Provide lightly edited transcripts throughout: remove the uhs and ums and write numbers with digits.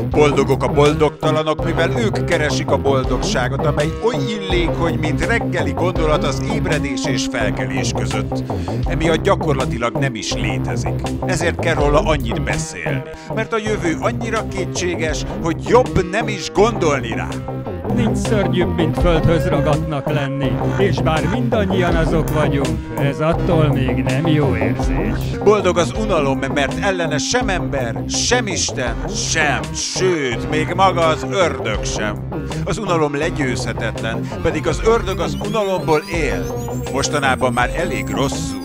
Boldogok a boldogtalanok, mivel ők keresik a boldogságot, amely oly illékony, mint reggeli gondolat az ébredés és felkelés között. Emiatt gyakorlatilag nem is létezik. Ezért kell róla annyit beszélni, mert a jövő annyira kétséges, hogy jobb nem is gondolni rá. Nincs szörnyűbb, mint földhöz ragadtnak lenni, és bár mindannyian azok vagyunk, ez attól még nem jó érzés. Boldog az unalom, mert ellene sem ember, sem Isten, sem, sőt, még maga az ördög sem. Az unalom legyőzhetetlen, pedig az ördög az unalomból él. Mostanában már elég rosszul.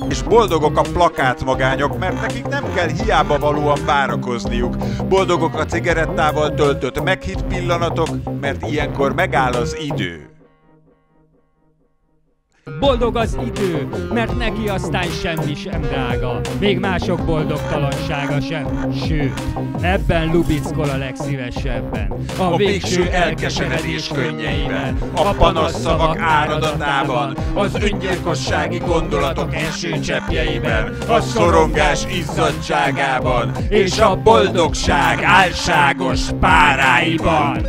És boldogok a plakátmagányok, mert nekik nem kell hiába valóan várakozniuk. Boldogok a cigarettával töltött meghitt pillanatok, mert ilyenkor megáll az idő. Boldog az idő, mert neki aztán semmi sem drága, még mások boldogtalansága sem, sőt, ebben lubickol a legszívesebben. A végső elkeseredés könnyeiben, a panasszavak áradatában, az öngyilkossági gondolatok esőcseppjeiben, a szorongás izzadságában, és a boldogság álságos páráiban.